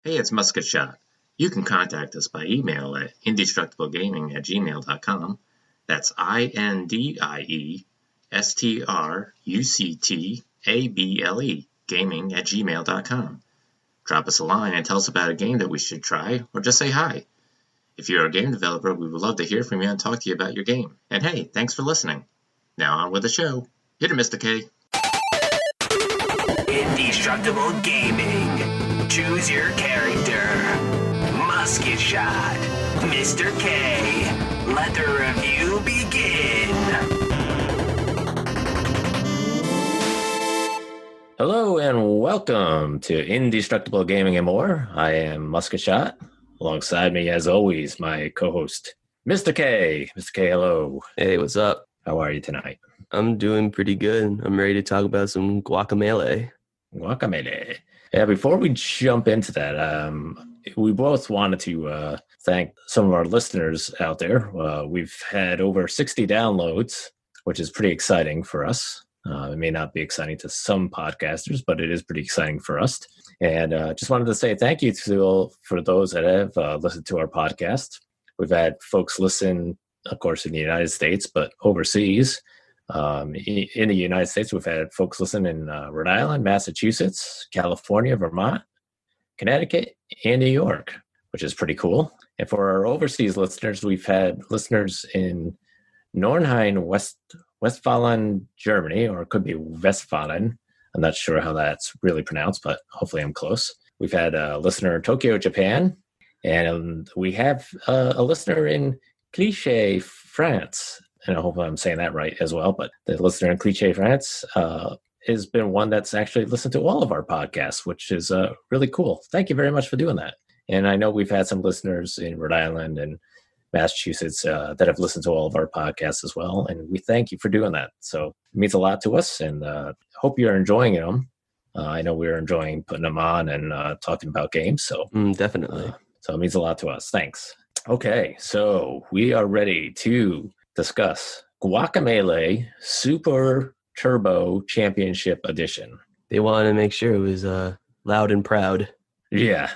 Hey, it's Musketshot. You can contact us by email at indestructiblegaming@gmail.com. That's INDIESTRUCTABLE, gaming@gmail.com. Drop us a line and tell us about a game that we should try, or just say hi. If you're a game developer, we would love to hear from you and talk to you about your game. And hey, thanks for listening. Now on with the show. Hit it, Mr. K. Indestructible Gaming. Choose your character. Musketshot, Mr. K. Let the review begin. Hello and welcome to Indestructible Gaming and More. I am Musketshot. Alongside me, as always, my co-host, Mr. K. Mr. K, hello. Hey, what's up? How are you tonight? I'm doing pretty good. I'm ready to talk about some Guacamelee. Guacamelee. Yeah, before we jump into that, we both wanted to thank some of our listeners out there. We've had over 60 downloads, which is pretty exciting for us. It may not be exciting to some podcasters, but it is pretty exciting for us. And just wanted to say thank you for those that have listened to our podcast. We've had folks listen, of course, in the United States, but overseas. In the United States, we've had folks listen in Rhode Island, Massachusetts, California, Vermont, Connecticut, and New York, which is pretty cool. And for our overseas listeners, we've had listeners in Nornheim, Westfalen, Germany, or it could be Westfalen. I'm not sure how that's really pronounced, but hopefully I'm close. We've had a listener in Tokyo, Japan, and we have a listener in Clichy, France. And I hope I'm saying that right as well. But the listener in Clichy, France has been one that's actually listened to all of our podcasts, which is really cool. Thank you very much for doing that. And I know we've had some listeners in Rhode Island and Massachusetts that have listened to all of our podcasts as well. And we thank you for doing that. So it means a lot to us, and hope you're enjoying them. I know we're enjoying putting them on and talking about games. So definitely. So it means a lot to us. Thanks. Okay, so we are ready to discuss Guacamelee Super Turbo Championship Edition. They wanted to make sure it was loud and proud. Yeah.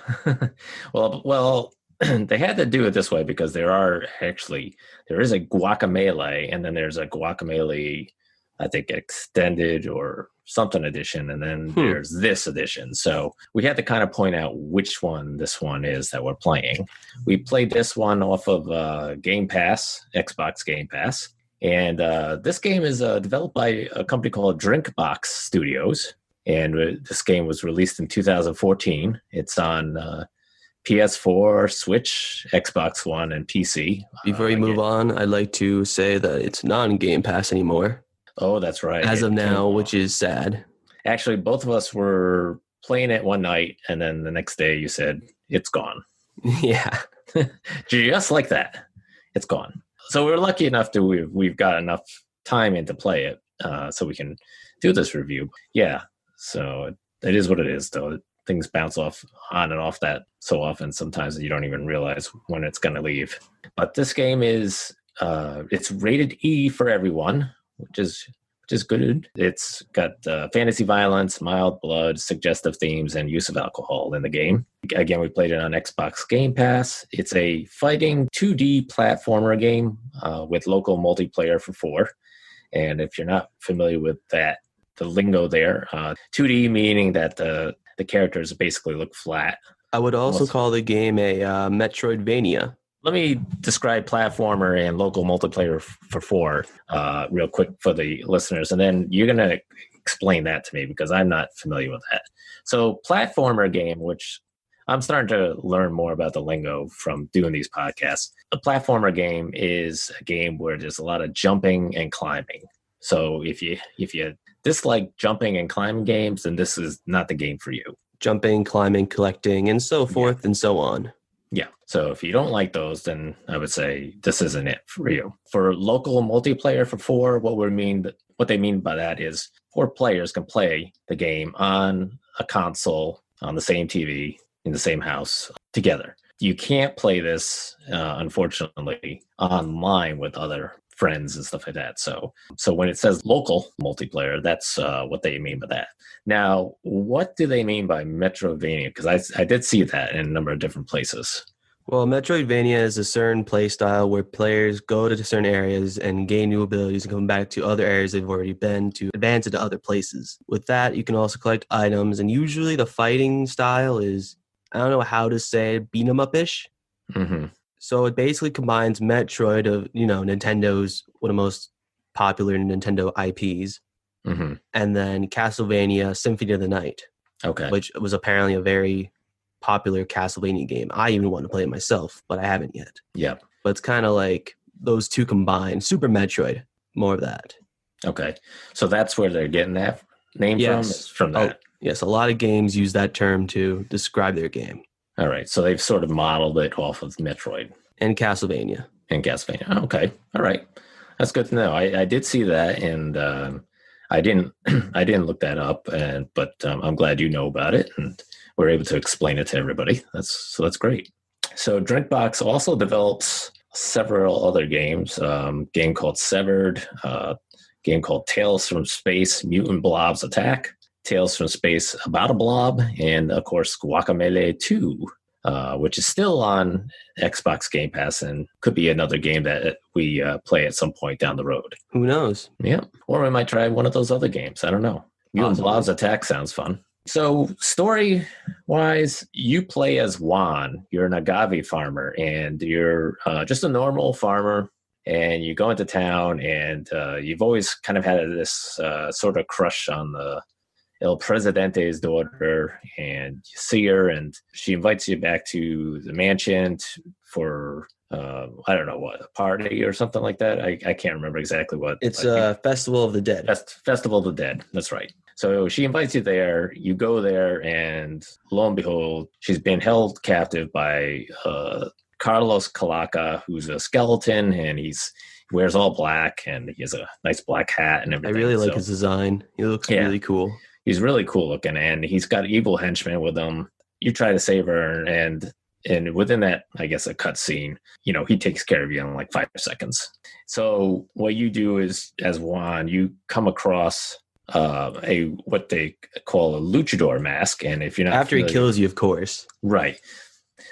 well, they had to do it this way because there is a Guacamelee, and then there's a Guacamelee, I think, extended or something edition, and then there's this edition. So we had to kind of point out which one this one is that we're playing. We played this one off of Game Pass, Xbox Game Pass. And this game is developed by a company called Drinkbox Studios. And this game was released in 2014. It's on PS4, Switch, Xbox One, and PC. Before you move on, I'd like to say that it's not in Game Pass anymore. Oh, that's right. As of now, which is sad. Actually, both of us were playing it one night, and then the next day you said, it's gone. Yeah. Just like that. It's gone. So we're lucky enough that we've got enough time in to play it, so we can do this review. Yeah, so it is what it is, though. Things bounce off on and off that so often sometimes that you don't even realize when it's going to leave. But this game is, it's rated E for everyone, which is good. It's got fantasy violence, mild blood, suggestive themes, and use of alcohol in the game. Again, we played it on Xbox Game Pass. It's a fighting 2D platformer game with local multiplayer for 4. And if you're not familiar with that, the lingo there, 2D meaning that the characters basically look flat. I would also call the game a Metroidvania. Let me describe platformer and local multiplayer for 4 real quick for the listeners, and then you're going to explain that to me because I'm not familiar with that. So platformer game, which I'm starting to learn more about the lingo from doing these podcasts. A platformer game is a game where there's a lot of jumping and climbing. So if you dislike jumping and climbing games, then this is not the game for you. Jumping, climbing, collecting, and so forth and so on. Yeah. So if you don't like those, then I would say this isn't it for you. For local multiplayer for 4, what they mean by that is 4 players can play the game on a console, on the same TV, in the same house together. You can't play this, unfortunately, online with other friends and stuff like that. So when it says local multiplayer, that's what they mean by that. Now, what do they mean by Metroidvania? Because I did see that in a number of different places. Well, Metroidvania is a certain play style where players go to certain areas and gain new abilities and come back to other areas they've already been to advance into other places. With that, you can also collect items, and usually the fighting style is, I don't know how to say, beat 'em up-ish. Mm-hmm. So it basically combines Metroid of, Nintendo's one of the most popular Nintendo IPs, Mm-hmm. and then Castlevania Symphony of the Night, Okay. which was apparently a very popular Castlevania game. I even want to play it myself, but I haven't yet. Yeah. But it's kind of like those two combined. Super Metroid, more of that. Okay. So that's where they're getting that name from? Is from that. Yes, a lot of games use that term to describe their game. All right. So they've sort of modeled it off of Metroid. And Castlevania. And Castlevania. Okay. All right. That's good to know. I did see that, and I didn't look that up, but I'm glad you know about it, and we're able to explain it to everybody. That's great. So Drinkbox also develops several other games. Game called Severed, game called Tales from Space, Mutant Blobs Attack, Tales from Space About a Blob, and of course Guacamelee 2, which is still on Xbox Game Pass and could be another game that we play at some point down the road. Who knows? Yeah. Or we might try one of those other games. I don't know. Mutant Blobs Attack sounds fun. So story-wise, you play as Juan. You're an agave farmer, and you're just a normal farmer, and you go into town, and you've always kind of had this sort of crush on the El Presidente's daughter, and you see her, and she invites you back to the mansion for, I don't know what, a party or something like that. I can't remember exactly what. It's a Festival of the Dead. Festival of the Dead. That's right. So she invites you there. You go there, and lo and behold, she's been held captive by Carlos Calaca, who's a skeleton, and he wears all black, and he has a nice black hat and everything. I really like his design. He looks really cool. He's really cool looking, and he's got evil henchmen with him. You try to save her, and within that, I guess, a cut scene, he takes care of you in like 5 seconds. So what you do is, as Juan, you come across what they call a luchadore mask, and if you're not after he kills you, of course, right?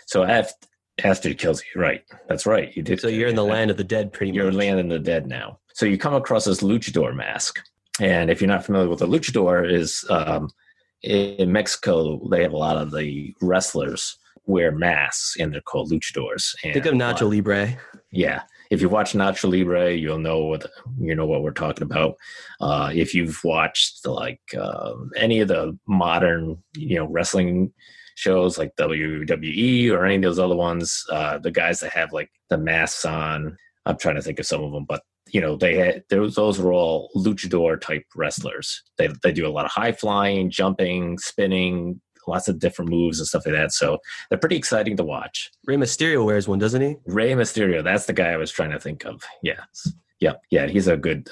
So after he kills you, right? That's right. You did. So you're in the land of the dead, pretty much. You're land of the dead now. So you come across this luchadore mask, and if you're not familiar with a luchador, is in Mexico they have a lot of the wrestlers wear masks, and they're called luchadors. And think of Nacho Libre. Yeah. If you watch Nacho Libre, you'll know what we're talking about. If you've watched any of the modern wrestling shows like WWE or any of those other ones, the guys that have like the masks on, I'm trying to think of some of them, but those were all luchador type wrestlers. They do a lot of high flying, jumping, spinning, lots of different moves and stuff like that. So they're pretty exciting to watch. Rey Mysterio wears one, doesn't he? Rey Mysterio, that's the guy I was trying to think of. Yeah. He's a good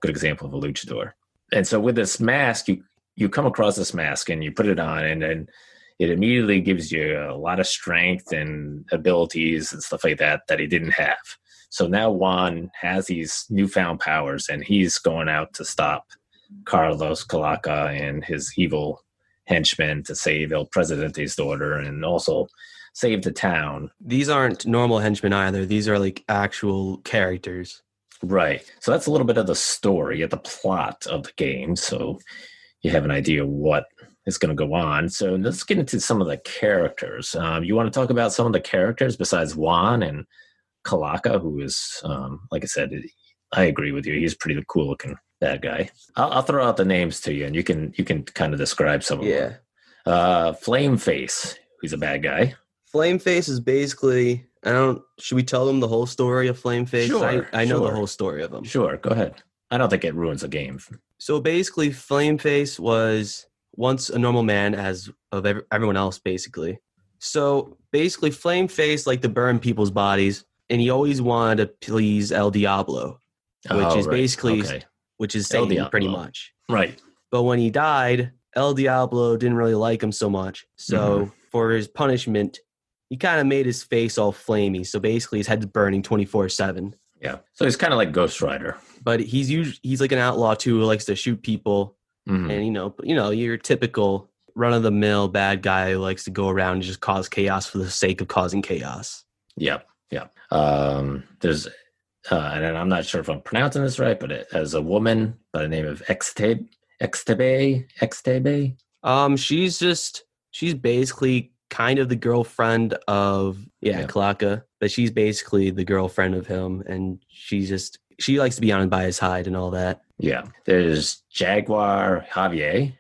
example of a luchador. And so with this mask, you come across this mask and you put it on, and then it immediately gives you a lot of strength and abilities and stuff like that he didn't have. So now Juan has these newfound powers, and he's going out to stop Carlos Calaca and his evil henchmen to save El Presidente's daughter and also save the town. These aren't normal henchmen either. These are like actual characters. Right. So that's a little bit of the story, of the plot of the game. So you have an idea what is going to go on. So let's get into some of the characters. You want to talk about some of the characters besides Juan and Calaca, who is, like I said, I agree with you. He's pretty cool looking bad guy. I'll throw out the names to you, and you can kind of describe some of them. Flame Face, he's a bad guy. Flame Face is basically, should we tell them the whole story of Flame Face? Sure, I know the whole story of him. Sure, go ahead. I don't think it ruins the game. So basically, Flame Face was once a normal man as of everyone else, basically. So basically, Flame Face liked to burn people's bodies, and he always wanted to please El Diablo, which is basically... Okay. Which is Satan, pretty much. Right. But when he died, El Diablo didn't really like him so much. So for his punishment, he kind of made his face all flamey. So basically his head's burning 24/7. Yeah. So he's kind of like Ghost Rider. But he's like an outlaw too, who likes to shoot people. Mhm. And your typical run of the mill bad guy who likes to go around and just cause chaos for the sake of causing chaos. Yeah. There's and I'm not sure if I'm pronouncing this right, but as a woman by the name of Extebe. She's basically kind of the girlfriend of Calaca, but she's basically the girlfriend of him, and she likes to be on by his side and all that. Yeah. There's Jaguar Javier.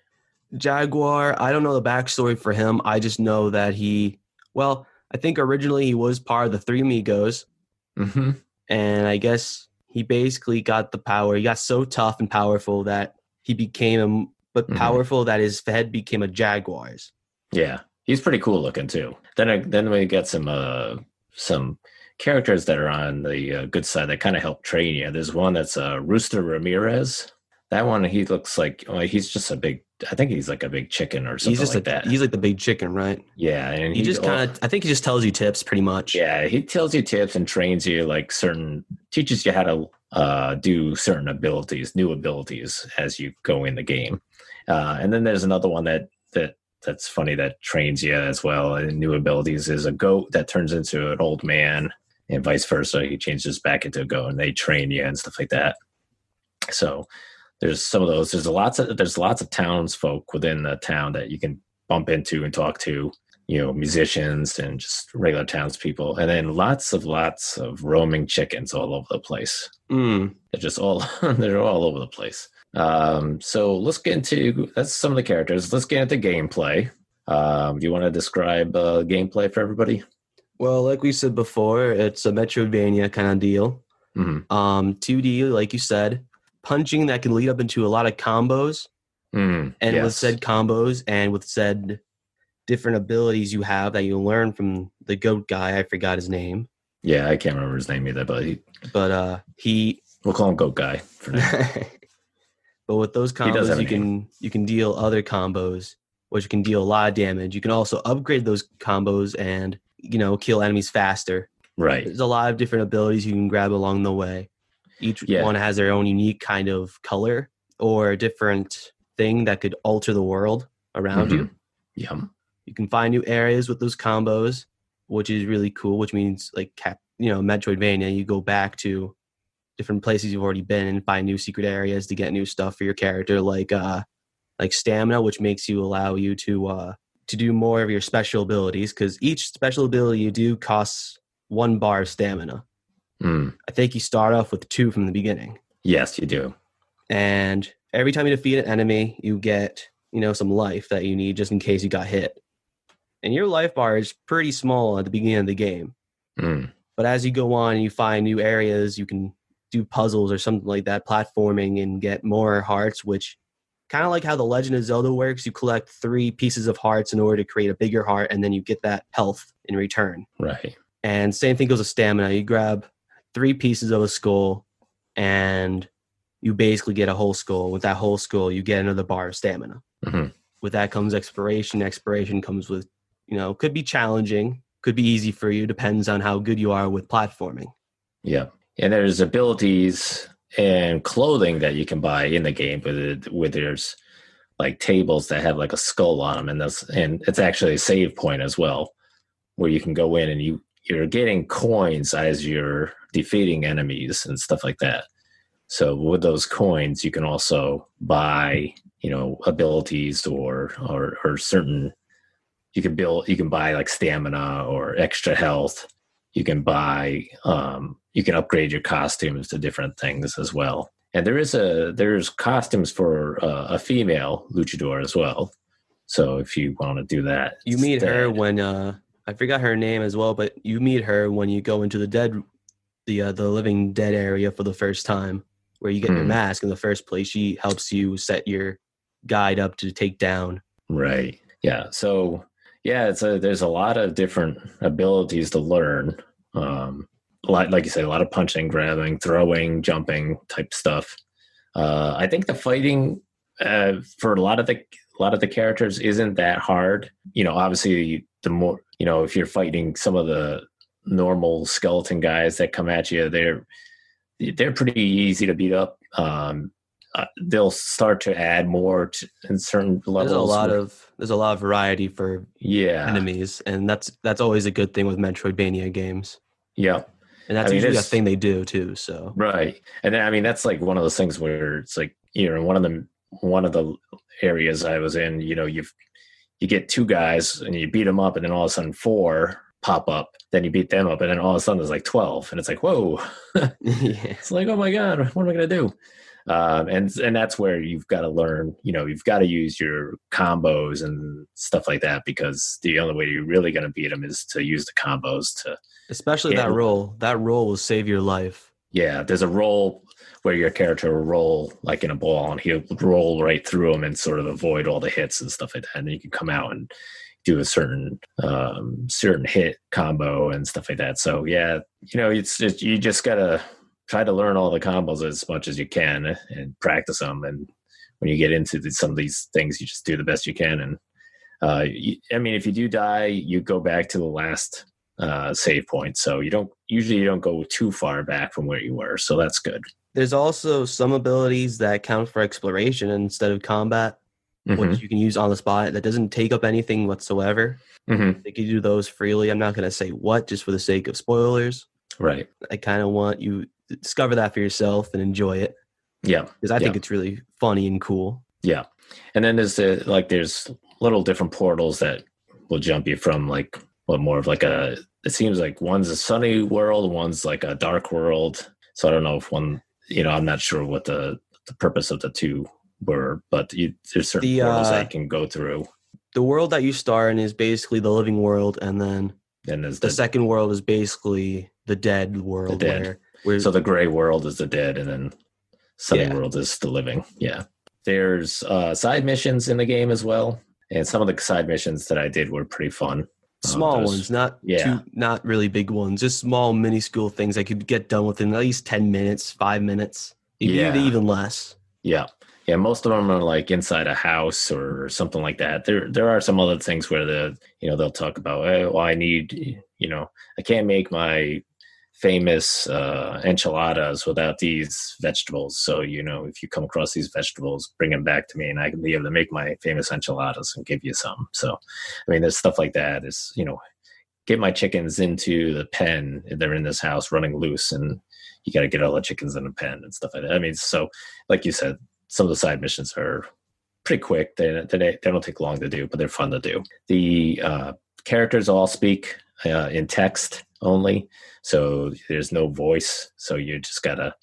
Jaguar, I don't know the backstory for him. I just know that I think originally he was part of the Three Amigos. Mm-hmm. And I guess he basically got the power. He got so tough and powerful that he became powerful that his head became a jaguar's. Yeah, he's pretty cool looking too. Then we get some characters that are on the good side that kind of help train you. There's one that's Rooster Ramirez. That one, he looks like he's just I think he's like a big chicken or something like that. He's like the big chicken, right? Yeah, and I think he just tells you tips pretty much. Yeah, he tells you tips and trains you teaches you how to do certain new abilities as you go in the game. And then there's another one that's funny that trains you as well. And new abilities is a goat that turns into an old man, and vice versa. He changes back into a goat, and they train you and stuff like that. So there's some of those. There's lots of townsfolk within the town that you can bump into and talk to. Musicians and just regular townspeople, and then lots of roaming chickens all over the place. They're just they're all over the place. So let's get into that's some of the characters. Let's get into gameplay. Do you want to describe gameplay for everybody? Well, like we said before, it's a Metroidvania kind of deal. 2D, like you said, punching that can lead up into a lot of combos. With said combos and with said different abilities you have that you learn from the goat guy. I forgot his name. Yeah, I can't remember his name either, but we'll call him Goat Guy for now. But with those combos, you can deal other combos, which can deal a lot of damage. You can also upgrade those combos and kill enemies faster. Right. There's a lot of different abilities you can grab along the way. Each one has their own unique kind of color or a different thing that could alter the world around you. Yeah. You can find new areas with those combos, which is really cool, which means Metroidvania, you go back to different places you've already been and find new secret areas to get new stuff for your character, like stamina, which allow you to do more of your special abilities, because each special ability you do costs 1 bar of stamina. I think you start off with 2 from the beginning. Yes, you do. And every time you defeat an enemy, you get some life that you need just in case you got hit. And your life bar is pretty small at the beginning of the game. But as you go on and you find new areas, you can do puzzles or something like that, platforming, and get more hearts, which kind of like how the Legend of Zelda works. You collect 3 pieces of hearts in order to create a bigger heart, and then you get that health in return. Right. And same thing goes with stamina. You grab 3 pieces of a skull, and you basically get a whole skull. With that whole skull, you get another bar of stamina. With that comes expiration. Expiration comes with, could be challenging, could be easy for you, depends on how good you are with platforming. Yeah. And there's abilities and clothing that you can buy in the game, but there's like tables that have like a skull on them, and it's actually a save point as well, where you can go in and you're getting coins as you're defeating enemies and stuff like that. So with those coins, you can also buy, abilities or certain. You can buy like stamina or extra health. You can buy. You can upgrade your costumes to different things as well. And there's costumes for a female luchador as well. So if you want to do that, you meet her when I forgot her name as well, but you meet her when you go into the living dead area for the first time, where you get your mask in the first place. She helps you set your guide up to take down. Right. Yeah. So yeah, there's a lot of different abilities to learn. Like you said, a lot of punching, grabbing, throwing, jumping type stuff. I think the fighting for a lot of the characters isn't that hard. Obviously, the more if you're fighting some of the normal skeleton guys that come at you, they're pretty easy to beat up. They'll start to add more in certain levels. There's a lot of variety for enemies, and that's always a good thing with Metroidvania games. Yeah, and that's usually a thing they do too. So right, and I mean that's like one of those things where it's like one of the areas I was in. You get 2 guys and you beat them up, and then all of a sudden 4 pop up. Then you beat them up, and then all of a sudden there's like 12, and it's like whoa. It's like, oh my god, what am I gonna do? And that's where you've got to learn, you've got to use your combos and stuff like that, because the only way you're really going to beat them is to use the combos especially that roll will save your life. Yeah. There's a roll where your character will roll like in a ball, and he'll roll right through them and sort of avoid all the hits and stuff like that. And then you can come out and do a certain hit combo and stuff like that. So yeah, you just gotta try to learn all the combos as much as you can and practice them. And when you get into some of these things, you just do the best you can. And if you do die, you go back to the last save point. So you don't go too far back from where you were. So that's good. There's also some abilities that count for exploration instead of combat, which you can use on the spot. That doesn't take up anything whatsoever. Mm-hmm. They can do those freely. I'm not going to say what, just for the sake of spoilers. Right. I kind of want you to discover that for yourself and enjoy it. Yeah. Because I think it's really funny and cool. Yeah. And then there's little different portals that will jump you from more of like it seems like one's a sunny world, one's like a dark world. So I don't know if one, I'm not sure what the purpose of the two were, but there's certain portals that you can go through. The world that you start in is basically the living world, and then there's the second world is basically the dead world. The dead. So the gray world is the dead, and then sunny world is the living. Yeah. There's side missions in the game as well, and some of the side missions that I did were pretty fun. Small ones, not really big ones, just small minuscule things I could get done within at least 10 minutes, 5 minutes, even less. Yeah. Yeah, most of them are like inside a house or something like that. There are some other things where they'll talk about, I need, I can't make my famous enchiladas without these vegetables. So, if you come across these vegetables, bring them back to me and I can be able to make my famous enchiladas and give you some. So, there's stuff like that. Is, get my chickens into the pen. They're in this house running loose, and you got to get all the chickens in the pen and stuff like that. So like you said, some of the side missions are pretty quick. They don't take long to do, but they're fun to do. The characters all speak in text only, so there's no voice. So you just gotta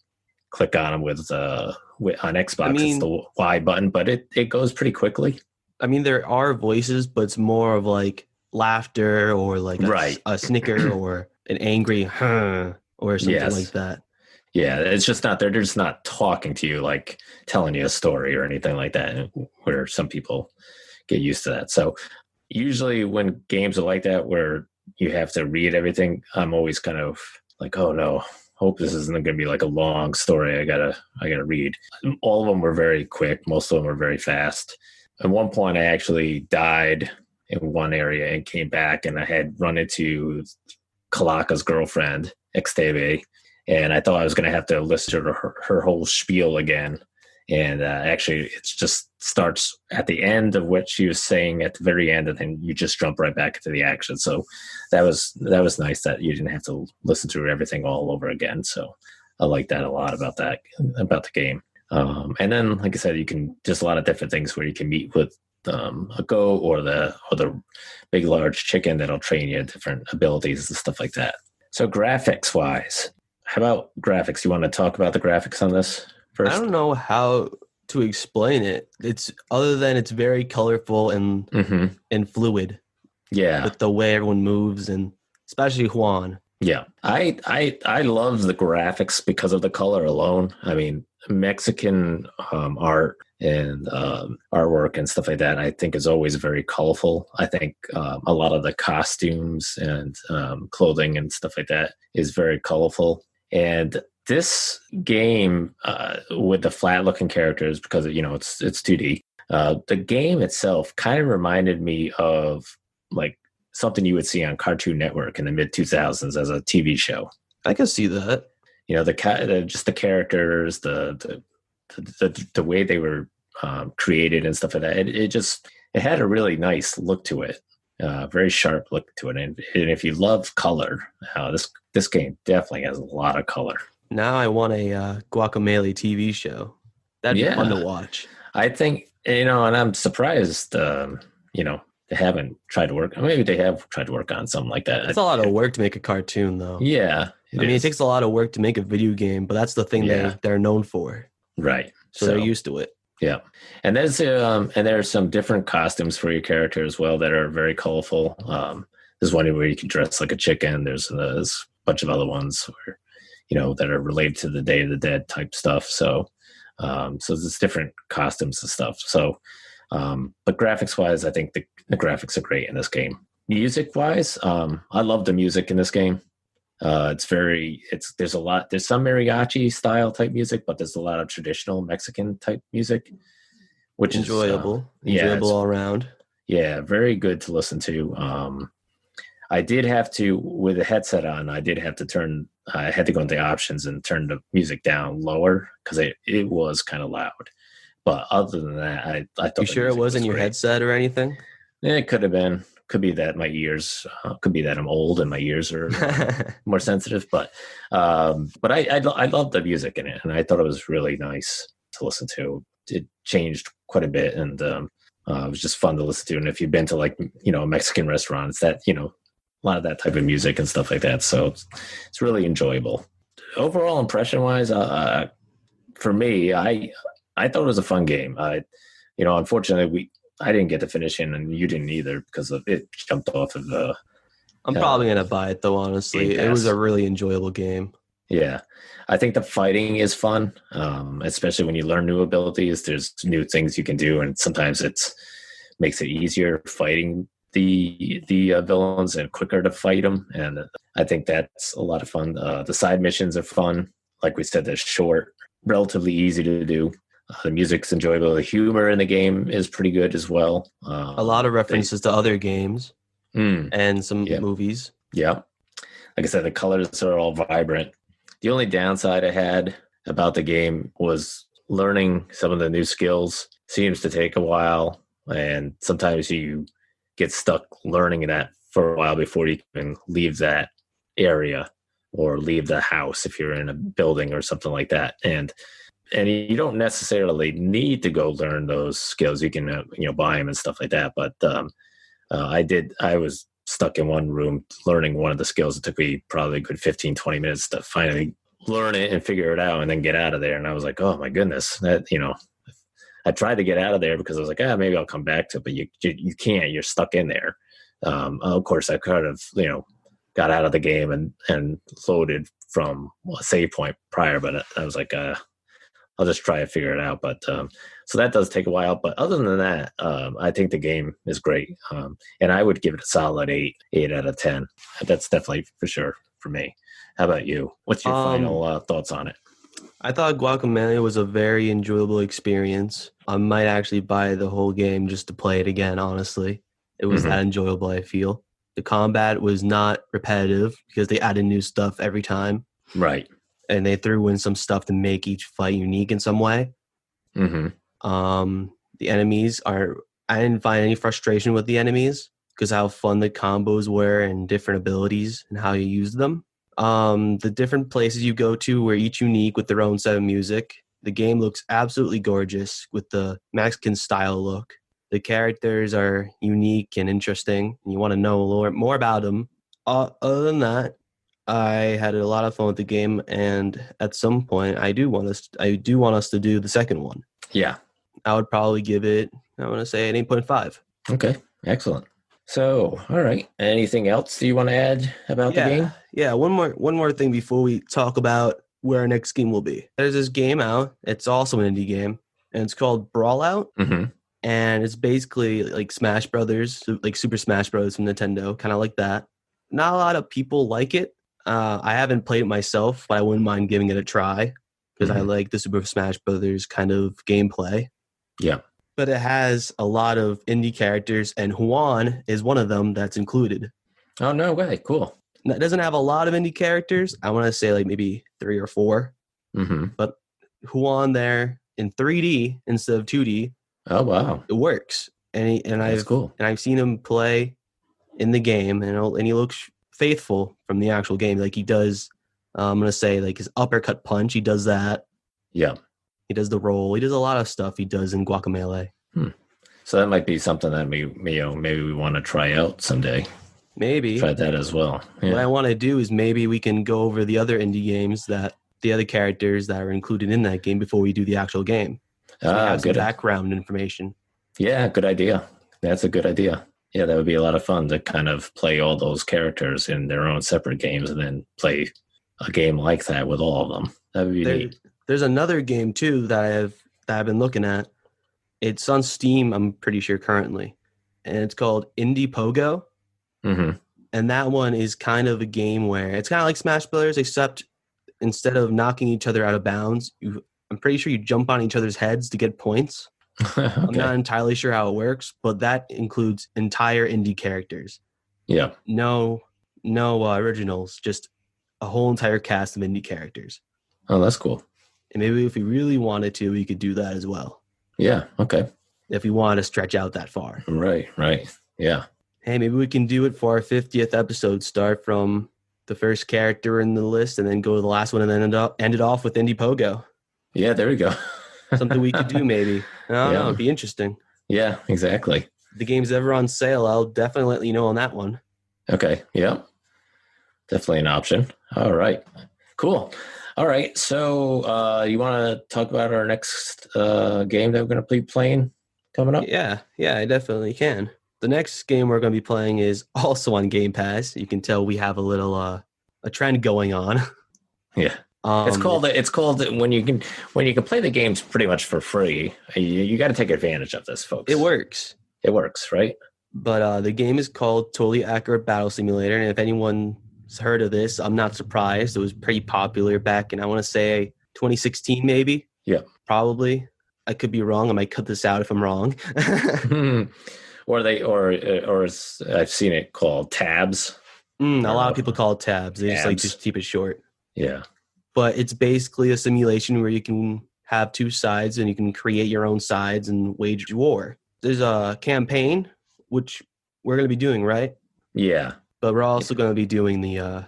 click on them with on Xbox. It's the Y button, but it goes pretty quickly. There are voices, but it's more of like laughter or like a snicker or an angry or something like that. Yeah, it's just not, they're just not talking to you, like telling you a story or anything like that, where some people get used to that. So usually when games are like that, where you have to read everything, I'm always kind of like, oh no, hope this isn't going to be like a long story. I gotta read. All of them were very quick. Most of them were very fast. At one point I actually died in one area and came back, and I had run into Calaca's girlfriend, Xtebe, and I thought I was going to have to listen to her whole spiel again. And actually, it just starts at the end of what she was saying at the very end, and then you just jump right back into the action. So that was nice that you didn't have to listen to everything all over again. So I like that a lot about the game. And then, like I said, you can just a lot of different things where you can meet with a goat or the big large chicken that'll train you different abilities and stuff like that. So graphics wise. How about graphics? You want to talk about the graphics on this first? I don't know how to explain it. It's other than it's very colorful and fluid. Yeah, with the way everyone moves, and especially Juan. Yeah, I love the graphics because of the color alone. Mexican art and artwork and stuff like that, I think is always very colorful. I think a lot of the costumes and clothing and stuff like that is very colorful. And this game with the flat looking characters, because it's 2D, the game itself kind of reminded me of like something you would see on Cartoon Network in the mid 2000s as a TV show. I can see that. just the characters, the way they were created and stuff like that. It had a really nice look to it, very sharp look to it. And if you love color, this game definitely has a lot of color. Now I want a Guacamelee TV show. That'd be fun to watch. I think, and I'm surprised, they haven't tried to work. Maybe they have tried to work on something like that. It's a lot of work to make a cartoon, though. Yeah. It takes a lot of work to make a video game, but that's the thing they're known for. Right. So they're used to it. Yeah. And there's some different costumes for your character as well that are very colorful. There's one where you can dress like a chicken. There's a bunch of other ones where, that are related to the Day of the Dead type stuff. So there's different costumes and stuff. So, but graphics wise, I think the graphics are great in this game. Music wise, I love the music in this game. There's some mariachi style type music, but there's a lot of traditional Mexican type music, which enjoyable all around. Yeah, very good to listen to. I did have to, with the headset on, I had to go into the options and turn the music down lower because it was kind of loud. But other than that, I thought. You sure it wasn't your headset or anything? It could have been. Could be that my ears. Could be that I'm old and my ears are more sensitive. But I loved the music in it, and I thought it was really nice to listen to. It changed quite a bit, and it was just fun to listen to. And if you've been to a Mexican restaurant, it's that a lot of that type of music and stuff like that. So it's really enjoyable. Overall impression wise, for me, I thought it was a fun game. Unfortunately, I didn't get to finish it, and you didn't either because it jumped off of the. I'm probably gonna buy it though. Honestly, it was a really enjoyable game. Yeah, I think the fighting is fun, especially when you learn new abilities. There's new things you can do, and sometimes makes it easier fighting the villains and quicker to fight them. And I think that's a lot of fun. The side missions are fun. Like we said, they're short, relatively easy to do. The music's enjoyable. The humor in the game is pretty good as well. A lot of references to other games and some movies. Yeah. Like I said, the colors are all vibrant. The only downside I had about the game was learning some of the new skills. Seems to take a while, and sometimes you get stuck learning that for a while before you can leave that area or leave the house if you're in a building or something like that. And you don't necessarily need to go learn those skills. You can, buy them and stuff like that. But I was stuck in one room learning one of the skills. It took me probably a good 15, 20 minutes to finally learn it and figure it out and then get out of there. And I was like, oh my goodness, I tried to get out of there because I was like, maybe I'll come back to it, but you can't, you're stuck in there. Of course I kind of, got out of the game and loaded from a save point prior, but I was like, I'll just try to figure it out. But so that does take a while. But other than that, I think the game is great. And I would give it a solid 8 out of 10. That's definitely for sure for me. How about you? What's your final thoughts on it? I thought Guacamelee was a very enjoyable experience. I might actually buy the whole game just to play it again, honestly. It was that enjoyable, I feel. The combat was not repetitive because they added new stuff every time. Right. And they threw in some stuff to make each fight unique in some way. The enemies I didn't find any frustration with the enemies because how fun the combos were and different abilities and how you use them. The different places you go to were each unique with their own set of music. The game looks absolutely gorgeous with the Mexican style look. The characters are unique and interesting, and you want to know more about them. Other than that, I had a lot of fun with the game, and at some point, I do want us to do the second one. Yeah, I would probably give it. I want to say an 8.5. Okay, excellent. So, all right. Anything else you want to add about the game? Yeah, one more thing before we talk about where our next game will be. There's this game out. It's also an indie game, and it's called Brawl Out. And it's basically like Smash Brothers, like Super Smash Bros. From Nintendo, kind of like that. Not a lot of people like it. I haven't played it myself, but I wouldn't mind giving it a try because I like the Super Smash Brothers kind of gameplay. Yeah. But it has a lot of indie characters, and Juan is one of them that's included. Oh, no way. Cool. That doesn't have a lot of indie characters. I want to say like maybe 3 or 4. Mm-hmm. But Juan there in 3D instead of 2D. Oh wow, it works. That's cool. And I've seen him play in the game, and he looks faithful from the actual game. Like he does, I'm gonna say like his uppercut punch. He does that. Yeah. He does the roll. He does a lot of stuff. He does in Guacamelee. So that might be something that maybe we want to try out someday. Maybe try that as well. Yeah. What I want to do is maybe we can go over the other indie games the other characters that are included in that game before we do the actual game. So we have some background information. Yeah, good idea. That's a good idea. Yeah, that would be a lot of fun to kind of play all those characters in their own separate games and then play a game like that with all of them. That would be neat. There's another game too that I've been looking at. It's on Steam, I'm pretty sure currently, and it's called Indie Pogo. Mm-hmm. And that one is kind of a game where it's kind of like Smash Brothers, except instead of knocking each other out of bounds, I'm pretty sure you jump on each other's heads to get points. Okay. I'm not entirely sure how it works, but that includes entire indie characters. Yeah. No originals, just a whole entire cast of indie characters. Oh, that's cool. And maybe if we really wanted to, we could do that as well. Yeah, okay. If we wanted to stretch out that far. Right. Yeah. Hey, maybe we can do it for our 50th episode. Start from the first character in the list and then go to the last one and then end it off with Indie Pogo. Yeah, there we go. Something we could do maybe. I don't know. It'd be interesting. Yeah, exactly. If the game's ever on sale, I'll definitely let you know on that one. Okay. Yeah. Definitely an option. All right. Cool. All right. So you want to talk about our next game that we're going to be playing coming up? Yeah, I definitely can. The next game we're going to be playing is also on Game Pass. You can tell we have a little a trend going on. Yeah. It's called when you can play the games pretty much for free. You got to take advantage of this, folks. It works, right? But the game is called Totally Accurate Battle Simulator, and if anyone's heard of this, I'm not surprised. It was pretty popular back in, I want to say, 2016 maybe. Yeah, probably. I could be wrong. I might cut this out if I'm wrong. Or I've seen it called tabs. A lot of people call it tabs. They just like to keep it short. Yeah. But it's basically a simulation where you can have two sides and you can create your own sides and wage war. There's a campaign, which we're going to be doing, right? Yeah. But we're also going to be doing the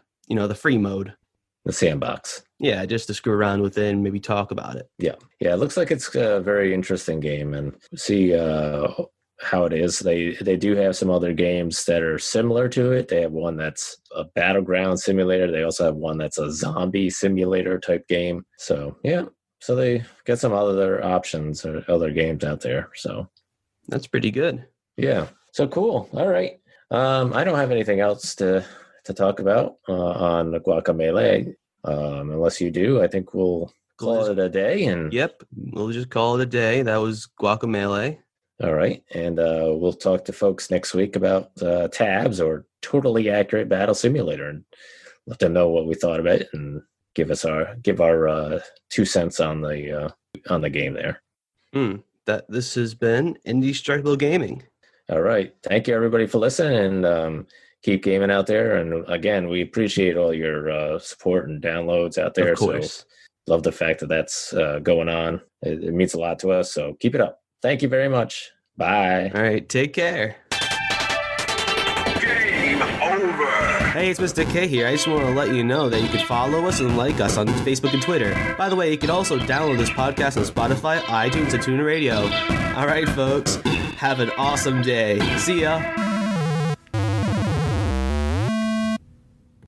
free mode. The sandbox. Yeah, just to screw around with it and maybe talk about it. Yeah. Yeah, it looks like it's a very interesting game, and see how it is. They do have some other games that are similar to it. They have one that's a battleground simulator. They also have one that's a zombie simulator type game. So, yeah. So they get some other options or other games out there. So that's pretty good. Yeah. So cool. All right. I don't have anything else to talk about on the Guacamelee. Unless you do, I think we'll call it a day. Yep. We'll just call it a day. That was Guacamelee. All right. And we'll talk to folks next week about tabs or Totally Accurate Battle Simulator and let them know what we thought of it and give our 2 cents on the game there. This has been Indestructible Gaming. All right. Thank you, everybody, for listening, and keep gaming out there. And again, we appreciate all your support and downloads out there. Of course. So love the fact that that's going on. It means a lot to us. So keep it up. Thank you very much. Bye. All right. Take care. Game over. Hey, it's Mr. K here. I just want to let you know that you can follow us and like us on Facebook and Twitter. By the way, you can also download this podcast on Spotify, iTunes, and TuneIn Radio. All right, folks. Have an awesome day. See ya.